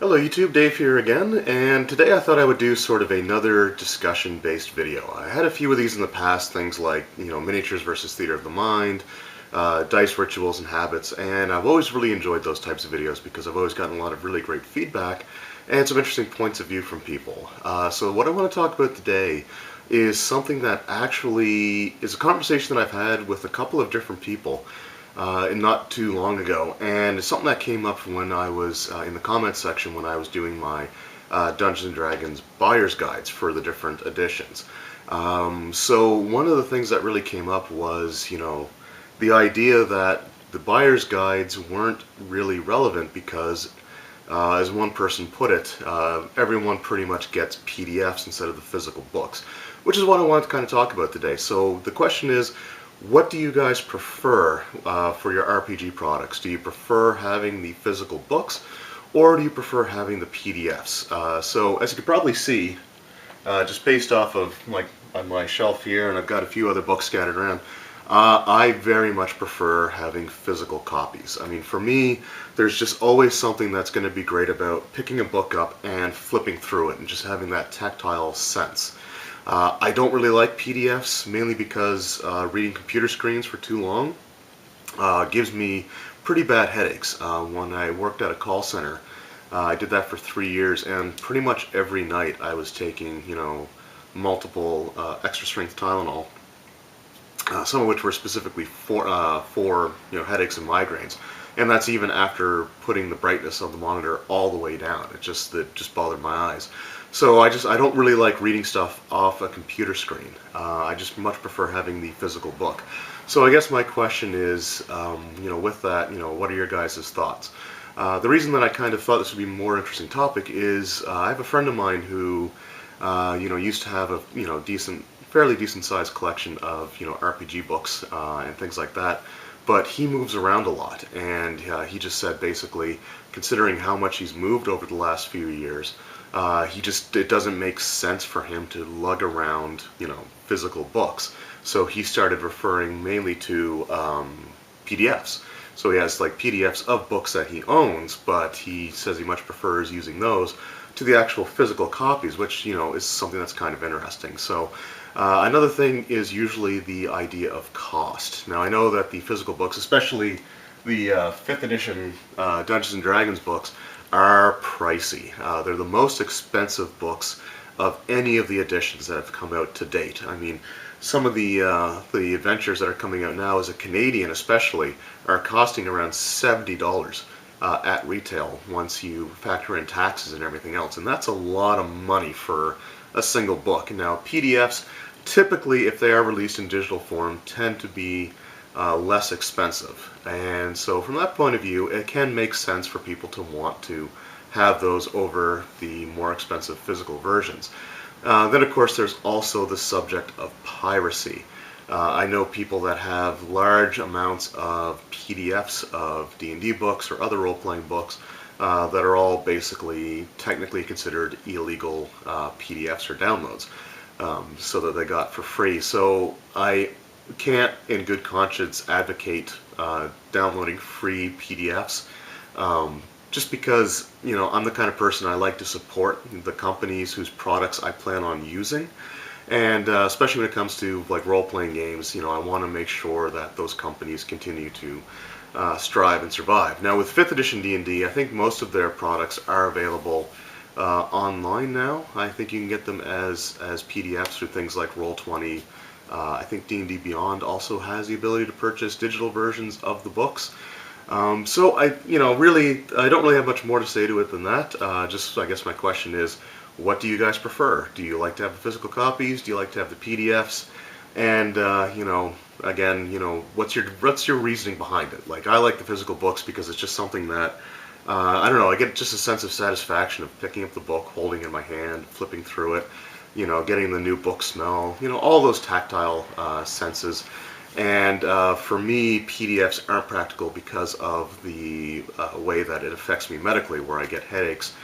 Hello YouTube, Dave here again, and today I thought I would do sort of another discussion-based video. I had a few of these in the past, things like, miniatures versus theater of the mind, dice rituals and habits, and I've always really enjoyed those types of videos because I've always gotten a lot of really great feedback and some interesting points of view from people. So what I want to talk about today is something that actually is a conversation that I've had with a couple of different people not too long ago, and it's something that came up when I was in the comments section when I was doing my Dungeons & Dragons buyer's guides for the different editions. So one of the things that really came up was, the idea that the buyer's guides weren't really relevant because, as one person put it, everyone pretty much gets PDFs instead of the physical books, which is what I want to kind of talk about today. So the question is, what do you guys prefer for your RPG products? Do you prefer having the physical books, or do you prefer having the PDFs? So as you can probably see, just based off of on my shelf here, and I've got a few other books scattered around, I very much prefer having physical copies. I mean, for me, there's just always something that's going to be great about picking a book up and flipping through it and just having that tactile sense. I don't really like PDFs, mainly because reading computer screens for too long gives me pretty bad headaches. When I worked at a call center, I did that for 3 years, and pretty much every night I was taking, multiple extra strength Tylenol, some of which were specifically for headaches and migraines. And that's even after putting the brightness of the monitor all the way down. It just bothered my eyes. So I don't really like reading stuff off a computer screen. I just much prefer having the physical book. So I guess my question is, with that, what are your guys' thoughts? The reason that I kind of thought this would be a more interesting topic is I have a friend of mine who, used to have a, fairly decent sized collection of, RPG books and things like that. But he moves around a lot, and he just said basically, considering how much he's moved over the last few years, it doesn't make sense for him to lug around, physical books. So he started referring mainly to PDFs. So he has like PDFs of books that he owns, but he says he much prefers using those to the actual physical copies, which, is something that's kind of interesting. So another thing is usually the idea of cost. Now I know that the physical books, especially the 5th edition Dungeons & Dragons books, are pricey. They're the most expensive books of any of the editions that have come out to date. I mean, some of the adventures that are coming out now, as a Canadian especially, are costing around $70 at retail once you factor in taxes and everything else, and that's a lot of money for a single book. Now PDFs, typically if they are released in digital form, tend to be less expensive, and so from that point of view it can make sense for people to want to have those over the more expensive physical versions. Then of course there's also the subject of piracy. I know people that have large amounts of PDFs of D&D books or other role-playing books that are all basically technically considered illegal PDFs or downloads, so that they got for free. So I can't in good conscience advocate downloading free PDFs, just because I'm the kind of person, I like to support the companies whose products I plan on using, and especially when it comes to like role-playing games, I want to make sure that those companies continue to strive and survive. Now with 5th edition D&D, I think most of their products are available online now. I think you can get them as PDFs through things like Roll20. I think D&D Beyond also has the ability to purchase digital versions of the books. So I don't really have much more to say to it than that. I guess my question is, what do you guys prefer? Do you like to have the physical copies? Do you like to have the PDFs? And again, what's your reasoning behind it? Like, I like the physical books because it's just something that I don't know, I get just a sense of satisfaction of picking up the book, holding it in my hand, flipping through it, getting the new book smell, all those tactile senses. And for me, PDFs aren't practical because of the way that it affects me medically, where I get headaches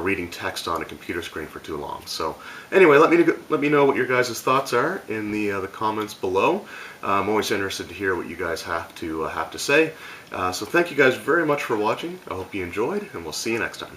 reading text on a computer screen for too long. So anyway, let me know what your guys' thoughts are in the comments below. I'm always interested to hear what you guys have to say. So thank you guys very much for watching. I hope you enjoyed, and we'll see you next time.